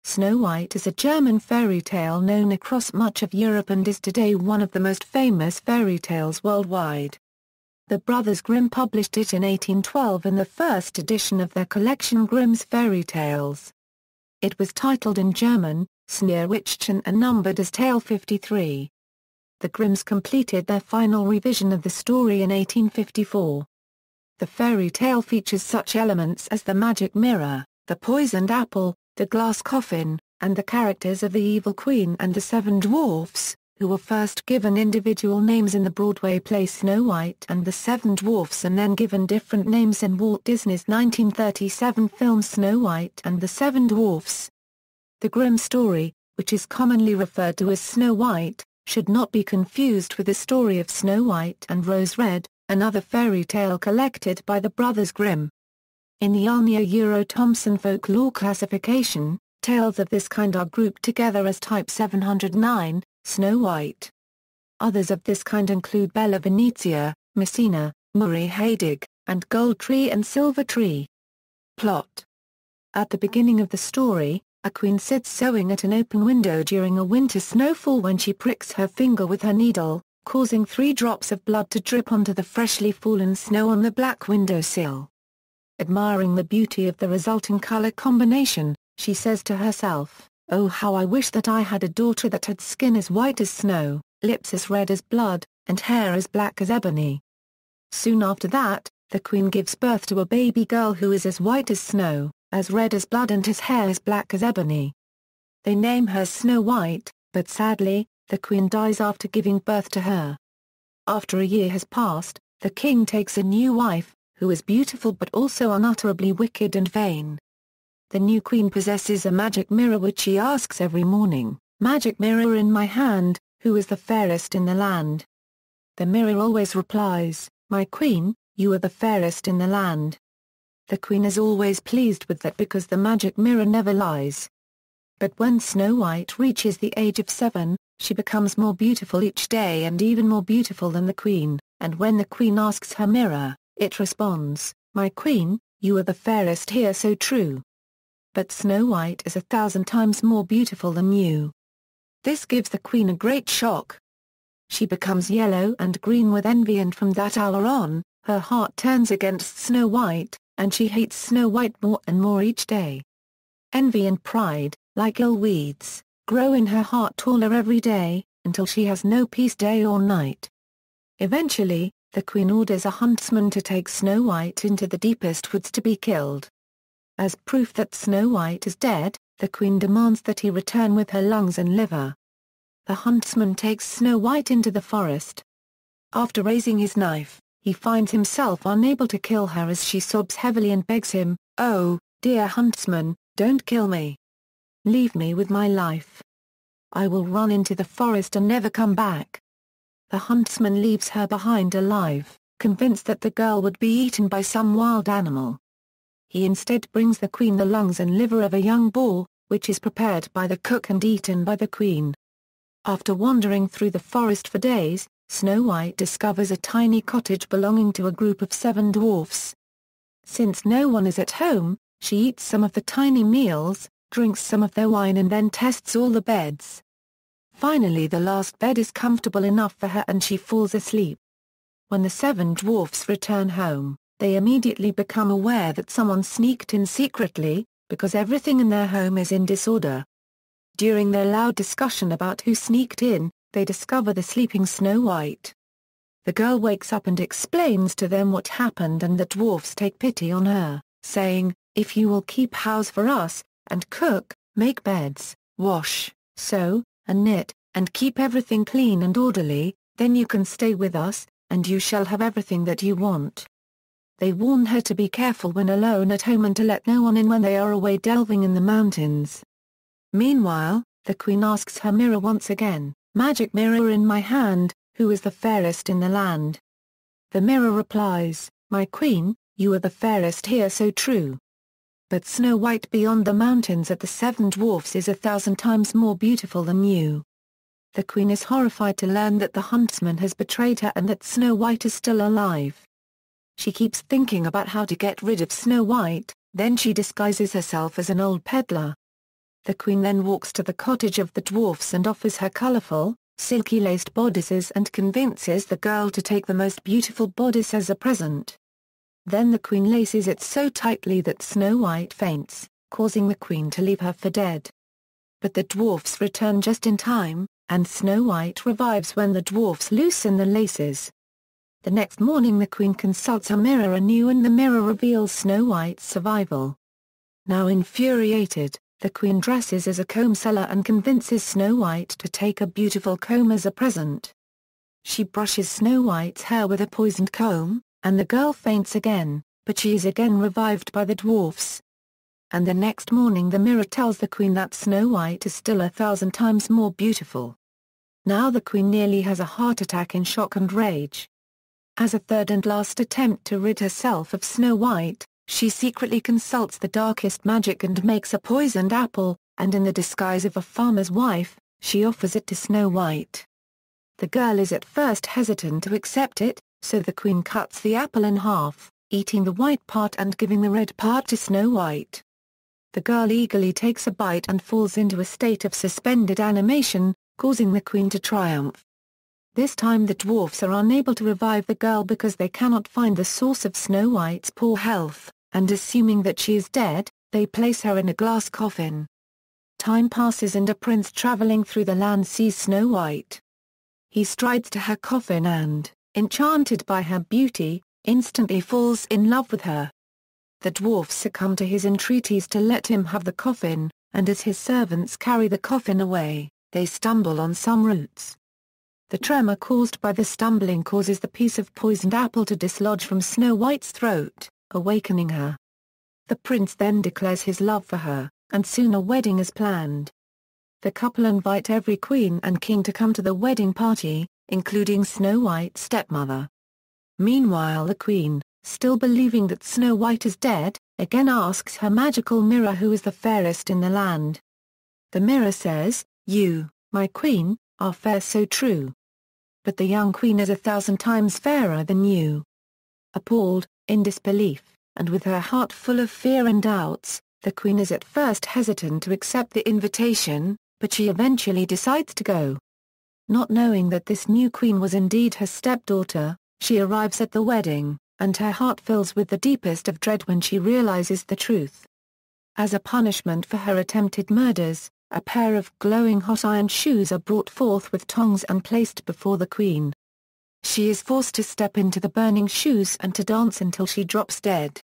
Snow White is a German fairy tale known across much of Europe and is today one of the most famous fairy tales worldwide. The Brothers Grimm published it in 1812 in the first edition of their collection Grimm's Fairy Tales. It was titled in German, Sneewittchen, and numbered as Tale 53. The Grimms completed their final revision of the story in 1854. The fairy tale features such elements as the magic mirror, the poisoned apple, the glass coffin, and the characters of the evil queen and the seven dwarfs, who were first given individual names in the Broadway play Snow White and the Seven Dwarfs and then given different names in Walt Disney's 1937 film Snow White and the Seven Dwarfs. The Grimm story, which is commonly referred to as Snow White, should not be confused with the story of Snow White and Rose Red, another fairy tale collected by the Brothers Grimm. In the Arnia-Euro-Thomson folklore classification, tales of this kind are grouped together as Type 709, Snow White. Others of this kind include Bella Venezia, Messina, Murray Haydig, and Gold Tree and Silver Tree. Plot. At the beginning of the story, a queen sits sewing at an open window during a winter snowfall when she pricks her finger with her needle, causing 3 drops of blood to drip onto the freshly fallen snow on the black windowsill. Admiring the beauty of the resulting color combination, she says to herself, "Oh, how I wish that I had a daughter that had skin as white as snow, lips as red as blood, and hair as black as ebony." Soon after that, the queen gives birth to a baby girl who is as white as snow, as red as blood, and his hair as black as ebony. They name her Snow White, but sadly, the queen dies after giving birth to her. After a year has passed, the king takes a new wife, who is beautiful but also unutterably wicked and vain. The new queen possesses a magic mirror which she asks every morning, "Magic mirror in my hand, who is the fairest in the land?" The mirror always replies, "My queen, you are the fairest in the land." The queen is always pleased with that because the magic mirror never lies. But when Snow White reaches the age of 7, she becomes more beautiful each day and even more beautiful than the queen, and when the queen asks her mirror, it responds, "My queen, you are the fairest here, so true. But Snow White is 1,000 times more beautiful than you." This gives the queen a great shock. She becomes yellow and green with envy, and from that hour on, her heart turns against Snow White, and she hates Snow White more and more each day. Envy and pride, like ill weeds, grow in her heart taller every day, until she has no peace day or night. Eventually, the queen orders a huntsman to take Snow White into the deepest woods to be killed. As proof that Snow White is dead, the queen demands that he return with her lungs and liver. The huntsman takes Snow White into the forest. After raising his knife, he finds himself unable to kill her as she sobs heavily and begs him, "Oh, dear huntsman, don't kill me. Leave me with my life. I will run into the forest and never come back." The huntsman leaves her behind alive, convinced that the girl would be eaten by some wild animal. He instead brings the queen the lungs and liver of a young boar, which is prepared by the cook and eaten by the queen. After wandering through the forest for days, Snow White discovers a tiny cottage belonging to a group of 7 dwarfs. Since no one is at home, she eats some of the tiny meals, drinks some of their wine, and then tests all the beds. Finally, the last bed is comfortable enough for her and she falls asleep. When the 7 dwarfs return home, they immediately become aware that someone sneaked in secretly, because everything in their home is in disorder. During their loud discussion about who sneaked in, they discover the sleeping Snow White. The girl wakes up and explains to them what happened, and the dwarfs take pity on her, saying, "If you will keep house for us, and cook, make beds, wash, sew, and knit, and keep everything clean and orderly, then you can stay with us, and you shall have everything that you want." They warn her to be careful when alone at home and to let no one in when they are away delving in the mountains. Meanwhile, the queen asks her mirror once again, "Magic mirror in my hand, who is the fairest in the land?" The mirror replies, "My queen, you are the fairest here, so true. But Snow White beyond the mountains at the 7 dwarfs is 1,000 times more beautiful than you." The queen is horrified to learn that the huntsman has betrayed her and that Snow White is still alive. She keeps thinking about how to get rid of Snow White, then she disguises herself as an old peddler. The queen then walks to the cottage of the dwarfs and offers her colorful, silky-laced bodices and convinces the girl to take the most beautiful bodice as a present. Then the queen laces it so tightly that Snow White faints, causing the queen to leave her for dead. But the dwarfs return just in time, and Snow White revives when the dwarfs loosen the laces. The next morning the queen consults a mirror anew and the mirror reveals Snow White's survival. Now infuriated, the queen dresses as a comb seller and convinces Snow White to take a beautiful comb as a present. She brushes Snow White's hair with a poisoned comb, and the girl faints again, but she is again revived by the dwarfs. And the next morning the mirror tells the queen that Snow White is still 1,000 times more beautiful. Now the queen nearly has a heart attack in shock and rage. As a third and last attempt to rid herself of Snow White, she secretly consults the darkest magic and makes a poisoned apple, and in the disguise of a farmer's wife, she offers it to Snow White. The girl is at first hesitant to accept it, so the queen cuts the apple in half, eating the white part and giving the red part to Snow White. The girl eagerly takes a bite and falls into a state of suspended animation, causing the queen to triumph. This time the dwarfs are unable to revive the girl because they cannot find the source of Snow White's poor health, and assuming that she is dead, they place her in a glass coffin. Time passes and a prince traveling through the land sees Snow White. He strides to her coffin and, enchanted by her beauty, instantly falls in love with her. The dwarfs succumb to his entreaties to let him have the coffin, and as his servants carry the coffin away, they stumble on some roots. The tremor caused by the stumbling causes the piece of poisoned apple to dislodge from Snow White's throat, awakening her. The prince then declares his love for her, and soon a wedding is planned. The couple invite every queen and king to come to the wedding party, including Snow White's stepmother. Meanwhile the queen, still believing that Snow White is dead, again asks her magical mirror who is the fairest in the land. The mirror says, "You, my queen, are fair so true. But the young queen is 1,000 times fairer than you." Appalled, in disbelief, and with her heart full of fear and doubts, the queen is at first hesitant to accept the invitation, but she eventually decides to go. Not knowing that this new queen was indeed her stepdaughter, she arrives at the wedding, and her heart fills with the deepest of dread when she realizes the truth. As a punishment for her attempted murders, a pair of glowing hot iron shoes are brought forth with tongs and placed before the queen. She is forced to step into the burning shoes and to dance until she drops dead.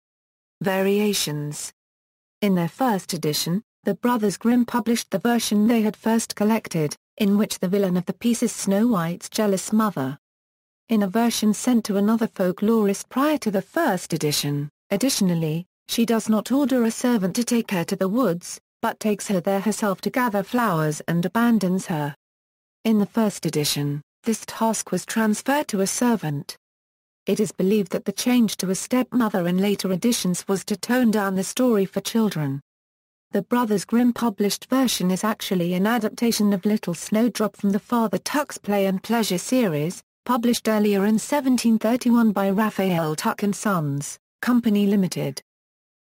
Variations. In their first edition, the Brothers Grimm published the version they had first collected, in which the villain of the piece is Snow White's jealous mother. In a version sent to another folklorist prior to the first edition, additionally, she does not order a servant to take her to the woods, but takes her there herself to gather flowers and abandons her. In the first edition, this task was transferred to a servant. It is believed that the change to a stepmother in later editions was to tone down the story for children. The Brothers Grimm published version is actually an adaptation of Little Snowdrop from the Father Tuck's Play and Pleasure series, published earlier in 1731 by Raphael Tuck and Sons, Company Limited.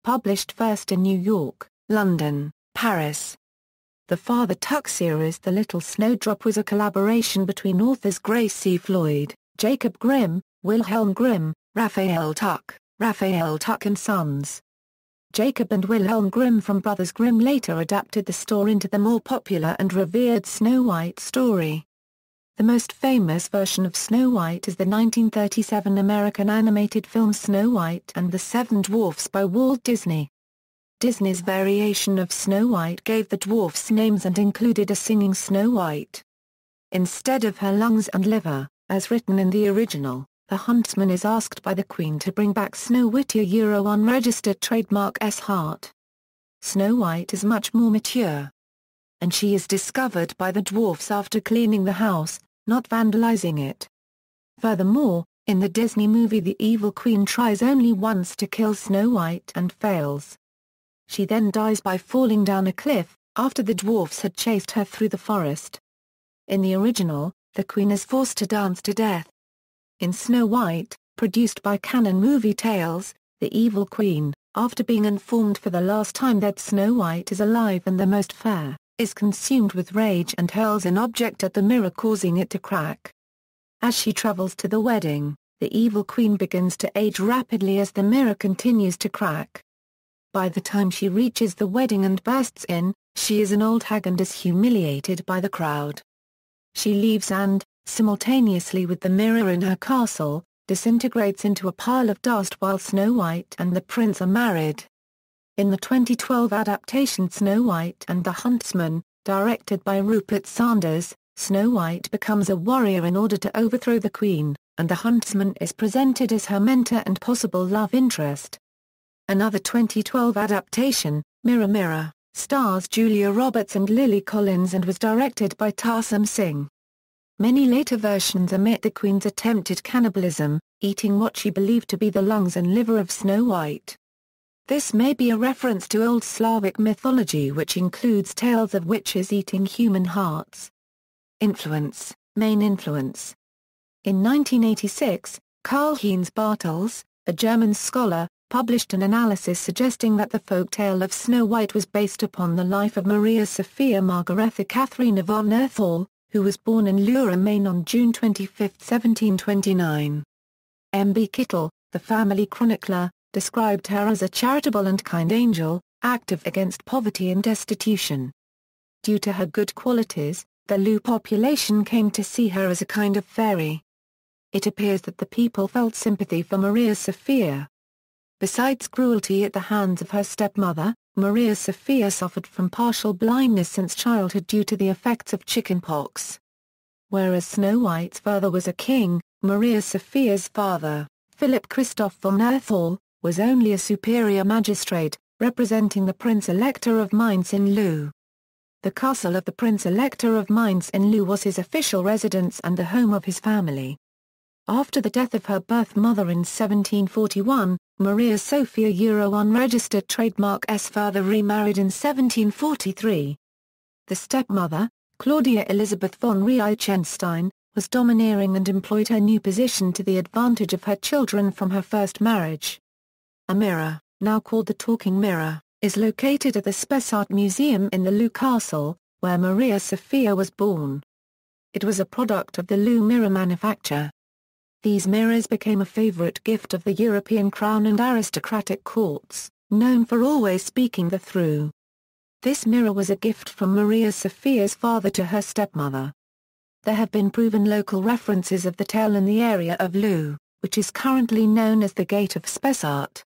Published first in New York, London, Paris. The Father Tuck series The Little Snowdrop was a collaboration between authors Grace C. Floyd, Jacob Grimm, Wilhelm Grimm, Raphael Tuck and Sons. Jacob and Wilhelm Grimm from Brothers Grimm later adapted the story into the more popular and revered Snow White story. The most famous version of Snow White is the 1937 American animated film Snow White and the Seven Dwarfs by Walt Disney. Disney's variation of Snow White gave the dwarfs names and included a singing Snow White. Instead of her lungs and liver, as written in the original, the huntsman is asked by the Queen to bring back Sneewittchen unregistered trademark S heart. Snow White is much more mature. And she is discovered by the dwarfs after cleaning the house, not vandalizing it. Furthermore, in the Disney movie the evil queen tries only once to kill Snow White and fails. She then dies by falling down a cliff, after the dwarfs had chased her through the forest. In the original, the queen is forced to dance to death. In Snow White, produced by Canon Movie Tales, the evil queen, after being informed for the last time that Snow White is alive and the most fair, is consumed with rage and hurls an object at the mirror, causing it to crack. As she travels to the wedding, the evil queen begins to age rapidly as the mirror continues to crack. By the time she reaches the wedding and bursts in, she is an old hag and is humiliated by the crowd. She leaves and, simultaneously with the mirror in her castle, disintegrates into a pile of dust while Snow White and the prince are married. In the 2012 adaptation Snow White and the Huntsman, directed by Rupert Sanders, Snow White becomes a warrior in order to overthrow the queen, and the Huntsman is presented as her mentor and possible love interest. Another 2012 adaptation, Mirror Mirror, stars Julia Roberts and Lily Collins and was directed by Tarsem Singh. Many later versions omit the queen's attempted cannibalism, eating what she believed to be the lungs and liver of Snow White. This may be a reference to Old Slavic mythology, which includes tales of witches eating human hearts. Influence, main influence. In 1986, Karl-Heinz Bartels, a German scholar, published an analysis suggesting that the folktale of Snow White was based upon the life of Maria Sophia Margaretha Katharina von Erthal, who was born in Lura, Maine on June 25, 1729. M. B. Kittel, the family chronicler, described her as a charitable and kind angel, active against poverty and destitution. Due to her good qualities, the Lu population came to see her as a kind of fairy. It appears that the people felt sympathy for Maria Sophia. Besides cruelty at the hands of her stepmother, Maria Sophia suffered from partial blindness since childhood due to the effects of chickenpox. Whereas Snow White's father was a king, Maria Sophia's father, Philip Christoph von Erthal, was only a superior magistrate, representing the Prince Elector of Mainz in Lu. The castle of the Prince Elector of Mainz in Lu was his official residence and the home of his family. After the death of her birth mother in 1741, Maria Sophia unregistered trademark S father remarried in 1743. The stepmother, Claudia Elizabeth von Reichenstein, was domineering and employed her new position to the advantage of her children from her first marriage. A mirror, now called the Talking Mirror, is located at the Spessart Museum in the Lu Castle, where Maria Sophia was born. It was a product of the Lu mirror manufacture. These mirrors became a favorite gift of the European crown and aristocratic courts, known for always speaking the truth. This mirror was a gift from Maria Sophia's father to her stepmother. There have been proven local references of the tale in the area of Lu, which is currently known as the Gate of Spessart.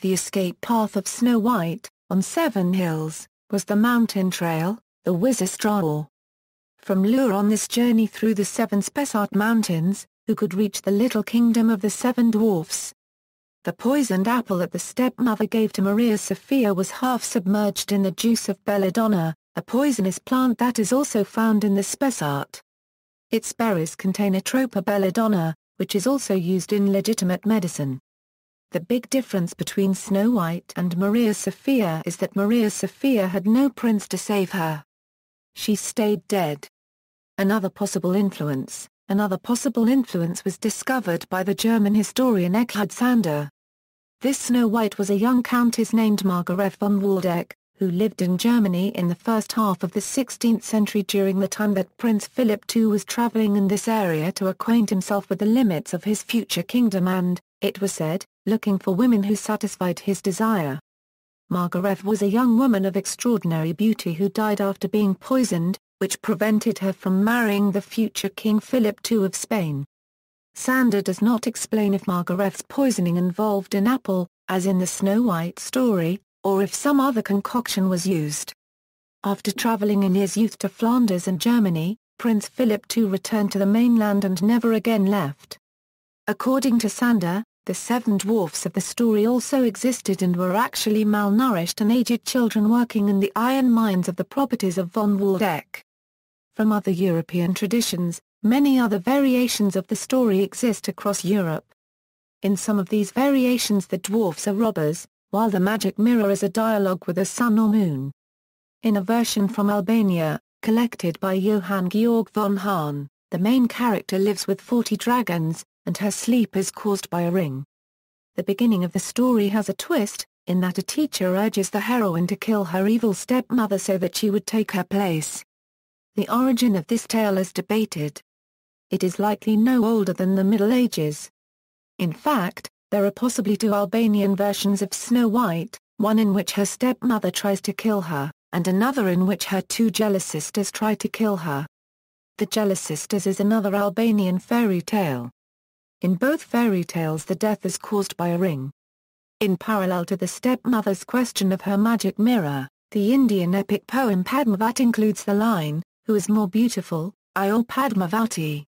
The escape path of Snow White, on 7 hills, was the mountain trail, the Wizarstraw. From Lu on this journey through the 7 Spessart mountains, who could reach the little kingdom of the 7 Dwarfs. The poisoned apple that the stepmother gave to Maria Sophia was half submerged in the juice of belladonna, a poisonous plant that is also found in the Spessart. Its berries contain Atropa belladonna, which is also used in legitimate medicine. The big difference between Snow White and Maria Sophia is that Maria Sophia had no prince to save her. She stayed dead. Another possible influence was discovered by the German historian Eckhard Sander. This Snow White was a young countess named Margaret von Waldeck, who lived in Germany in the first half of the 16th century during the time that Prince Philip II was travelling in this area to acquaint himself with the limits of his future kingdom and, it was said, looking for women who satisfied his desire. Margaret was a young woman of extraordinary beauty who died after being poisoned, which prevented her from marrying the future King Philip II of Spain. Sander does not explain if Margaret's poisoning involved an apple, as in the Snow White story, or if some other concoction was used. After travelling in his youth to Flanders and Germany, Prince Philip II returned to the mainland and never again left. According to Sander, the 7 dwarfs of the story also existed and were actually malnourished and aged children working in the iron mines of the properties of von Waldeck. From other European traditions, many other variations of the story exist across Europe. In some of these variations the dwarfs are robbers, while the magic mirror is a dialogue with a sun or moon. In a version from Albania, collected by Johann Georg von Hahn, the main character lives with 40 dragons, and her sleep is caused by a ring. The beginning of the story has a twist, in that a teacher urges the heroine to kill her evil stepmother so that she would take her place. The origin of this tale is debated. It is likely no older than the Middle Ages. In fact, there are possibly two Albanian versions of Snow White, one in which her stepmother tries to kill her, and another in which her two jealous sisters try to kill her. The Jealous Sisters is another Albanian fairy tale. In both fairy tales the death is caused by a ring. In parallel to the stepmother's question of her magic mirror, the Indian epic poem Padmavat includes the line, "Who is more beautiful, I or Padmavati?"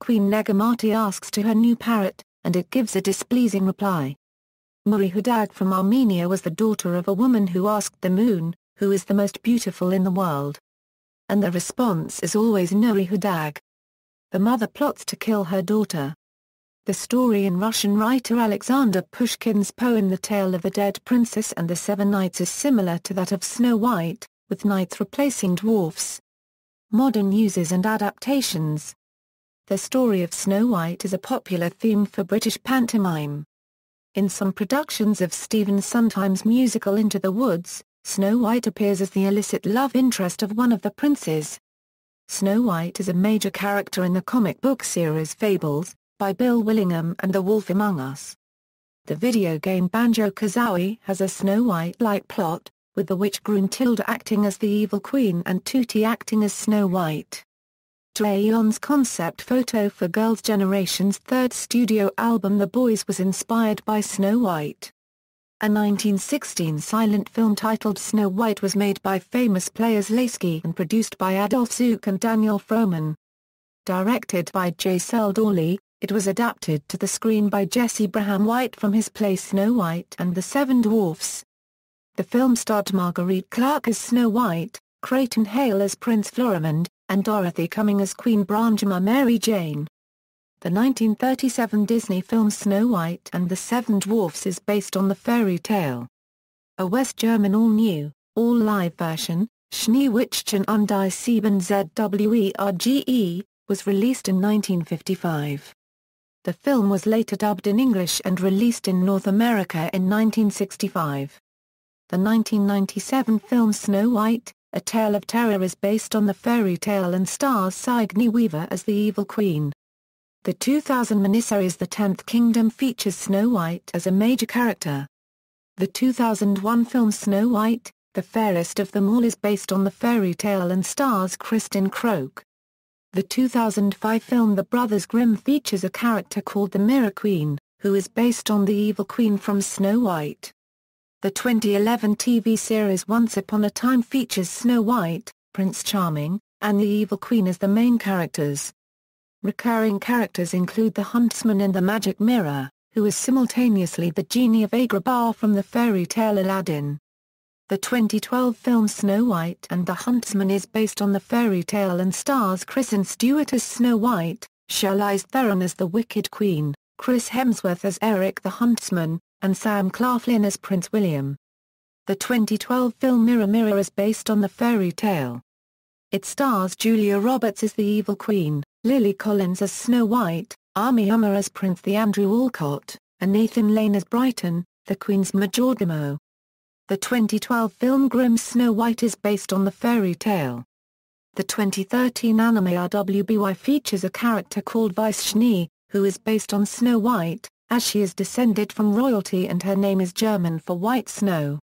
Queen Negamati asks to her new parrot, and it gives a displeasing reply. Muri Hudag from Armenia was the daughter of a woman who asked the moon, "Who is the most beautiful in the world?" And the response is always Nuri Hudag. The mother plots to kill her daughter. The story in Russian writer Alexander Pushkin's poem The Tale of the Dead Princess and the Seven Knights is similar to that of Snow White, with knights replacing dwarfs. Modern uses and adaptations. The story of Snow White is a popular theme for British pantomime. In some productions of Stephen Sondheim's musical Into the Woods, Snow White appears as the illicit love interest of one of the princes. Snow White is a major character in the comic book series Fables, by Bill Willingham and The Wolf Among Us. The video game Banjo-Kazooie has a Snow White-like plot, with the witch Gruntilda acting as the evil queen and Tootie acting as Snow White. Trayon's concept photo for Girls' Generation's third studio album The Boys was inspired by Snow White. A 1916 silent film titled Snow White was made by famous players Lasky and produced by Adolf Zook and Daniel Frohman. Directed by J. Searle Dawley, it was adapted to the screen by Jesse Braham White from his play Snow White and the Seven Dwarfs. The film starred Marguerite Clark as Snow White, Creighton Hale as Prince Florimond, and Dorothy Cumming as Queen Branjama Mary Jane. The 1937 Disney film Snow White and the Seven Dwarfs is based on the fairy tale. A West German all-new, all-live version, Schneewittchen und die Sieben Zwerge, was released in 1955. The film was later dubbed in English and released in North America in 1965. The 1997 film Snow White, A Tale of Terror is based on the fairy tale and stars Sigourney Weaver as the evil queen. The 2000 miniseries The Tenth Kingdom features Snow White as a major character. The 2001 film Snow White, The Fairest of Them All is based on the fairy tale and stars Kristin Krohg. The 2005 film The Brothers Grimm features a character called the Mirror Queen, who is based on the evil queen from Snow White. The 2011 TV series Once Upon a Time features Snow White, Prince Charming, and the evil queen as the main characters. Recurring characters include the Huntsman in the Magic Mirror, who is simultaneously the genie of Agrabah from the fairy tale Aladdin. The 2012 film Snow White and the Huntsman is based on the fairy tale and stars Kristen Stewart as Snow White, Charlize Theron as the Wicked Queen, Chris Hemsworth as Eric the Huntsman, and Sam Claflin as Prince William. The 2012 film Mirror Mirror is based on the fairy tale. It stars Julia Roberts as the evil queen, Lily Collins as Snow White, Amy Umar as Prince the Andrew Alcott, and Nathan Lane as Brighton, the Queen's majordomo. The 2012 film Grimm's Snow White is based on the fairy tale. The 2013 anime RWBY features a character called Weiss Schnee, who is based on Snow White, as she is descended from royalty and her name is German for white snow.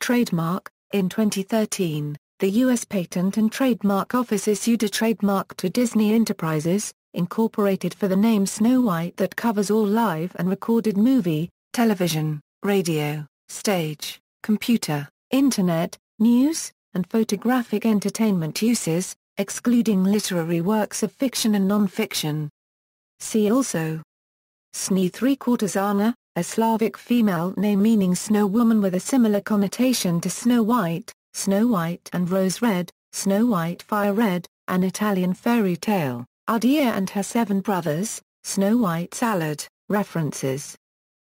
Trademark. In 2013, the U.S. Patent and Trademark Office issued a trademark to Disney Enterprises, Incorporated for the name Snow White that covers all live and recorded movie, television, radio, stage, computer, internet, news, and photographic entertainment uses, excluding literary works of fiction and non-fiction. See also: Snee Anna, a Slavic female name meaning snow woman with a similar connotation to Snow White and Rose Red, Snow White Fire Red, an Italian fairy tale, Ardea and her seven brothers, Snow White Salad, references.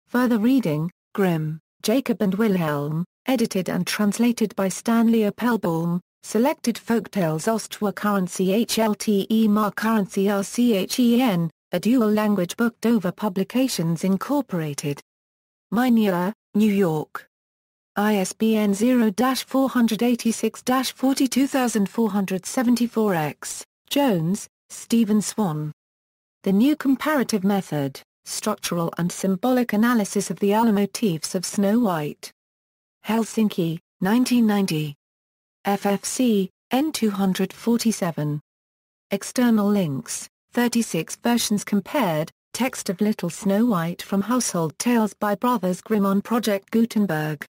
Further reading: Grimm, Jacob and Wilhelm, edited and translated by Stanley Appelbaum, Selected Folktales Ostwa Currency HLTE Mar Currency RCHEN, a dual-language book Dover Publications Incorporated. Meineuer, New York. ISBN 0-486-42474-X. Jones, Stephen Swan. The New Comparative Method, Structural and Symbolic Analysis of the Allomotifs of Snow White. Helsinki, 1990. FFC, N247. External links, 36 versions compared, text of Little Snow White from Household Tales by Brothers Grimm on Project Gutenberg.